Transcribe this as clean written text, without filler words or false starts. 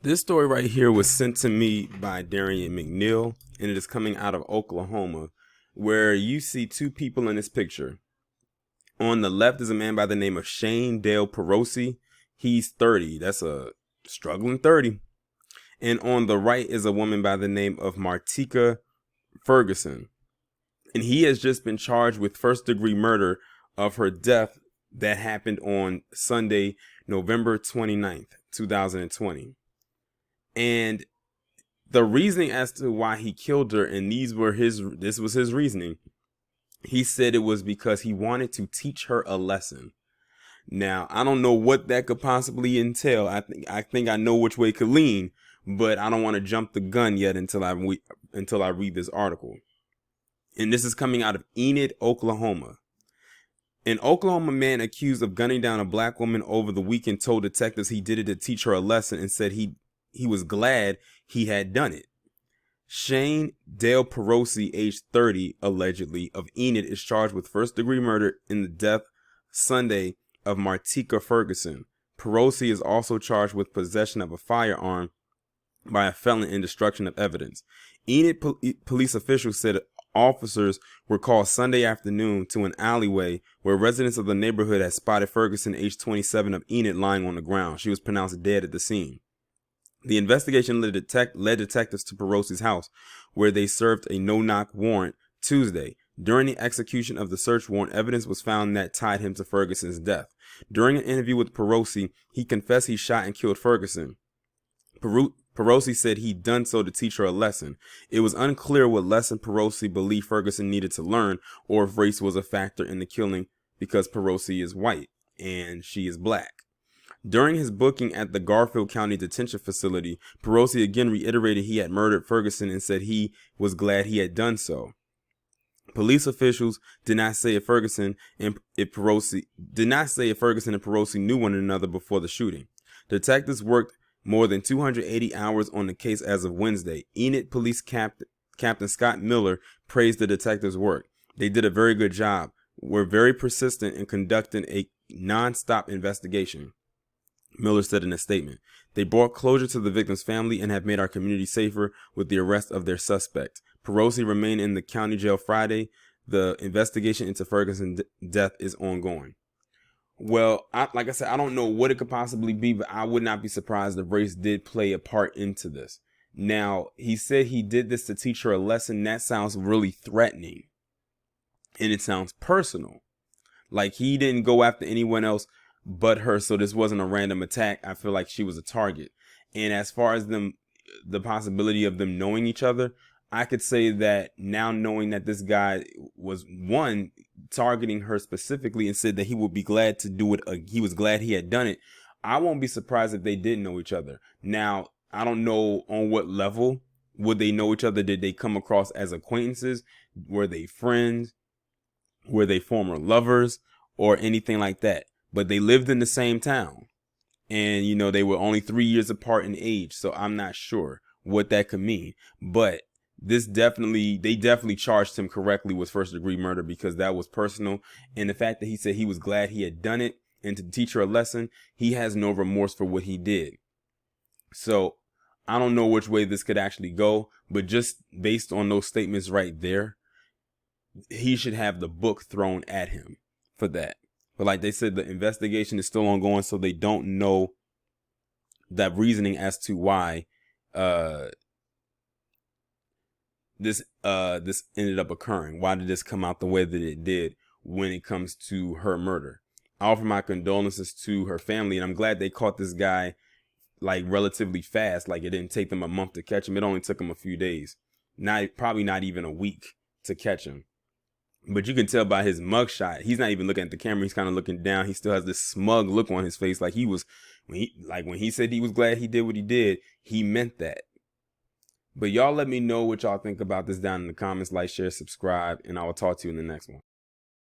This story right here was sent to me by Darian McNeil, and it is coming out of Oklahoma, where you see two people in this picture. On the left is a man by the name of Shane Dale Perosi. He's 30. That's a struggling 30. And on the right is a woman by the name of Martika Ferguson. And he has just been charged with first-degree murder of her death that happened on Sunday, November 29th, 2020. And the reasoning as to why he killed her, and this was his reasoning. He said it was because he wanted to teach her a lesson. Now, I don't know what that could possibly entail. I think I know which way it could lean, but I don't want to jump the gun yet until I read this article. And this is coming out of Enid, Oklahoma. An Oklahoma man accused of gunning down a black woman over the weekend told detectives he did it to teach her a lesson and said he was glad he had done it. Shane Dale Perosi, age 30, allegedly, of Enid, is charged with first-degree murder in the death Sunday of Martika Ferguson. Perosi is also charged with possession of a firearm by a felon and destruction of evidence. Enid police officials said officers were called Sunday afternoon to an alleyway where residents of the neighborhood had spotted Ferguson, age 27, of Enid, lying on the ground. She was pronounced dead at the scene. The investigation led detectives to Perosi's house, where they served a no-knock warrant Tuesday. During the execution of the search warrant, evidence was found that tied him to Ferguson's death. During an interview with Perosi, he confessed he shot and killed Ferguson. Perosi said he'd done so to teach her a lesson. It was unclear what lesson Perosi believed Ferguson needed to learn, or if race was a factor in the killing, because Perosi is white and she is black. During his booking at the Garfield County Detention Facility, Perosi again reiterated he had murdered Ferguson and said he was glad he had done so. Police officials did not say if Ferguson and Perosi knew one another before the shooting. Detectives worked more than 280 hours on the case as of Wednesday. Enid Police Captain Scott Miller praised the detectives' work. They did a very good job. We're very persistent in conducting a non-stop investigation, Miller said in a statement. They brought closure to the victim's family and have made our community safer with the arrest of their suspect. Perosi remained in the county jail Friday. The investigation into Ferguson's death is ongoing. Well, like I said, I don't know what it could possibly be, but I would not be surprised if race did play a part into this. Now, he said he did this to teach her a lesson. That sounds really threatening. And it sounds personal. Like he didn't go after anyone else but her, so this wasn't a random attack. I feel like she was a target. And as far as the possibility of them knowing each other, I could say that now, knowing that this guy was one targeting her specifically and said that he would be glad to do it, he was glad he had done it, I won't be surprised if they did know each other. Now, I don't know on what level would they know each other. Did they come across as acquaintances? Were they friends? Were they former lovers or anything like that? But they lived in the same town, and they were only 3 years apart in age, so I'm not sure what that could mean. But they definitely charged him correctly with first-degree murder, because that was personal. And the fact that he said he was glad he had done it and to teach her a lesson, he has no remorse for what he did. So I don't know which way this could actually go, but just based on those statements right there, he should have the book thrown at him for that. But like they said, the investigation is still ongoing, so they don't know that reasoning as to why this ended up occurring. Why did this come out the way that it did when it comes to her murder? I offer my condolences to her family, and I'm glad they caught this guy like relatively fast. Like it didn't take them a month to catch him. It only took them a few days. Probably not even a week to catch him. But you can tell by his mugshot, he's not even looking at the camera. He's kind of looking down. He still has this smug look on his face, like when he said he was glad he did what he did, he meant that. But y'all let me know what y'all think about this down in the comments. Like, share, subscribe, and I will talk to you in the next one.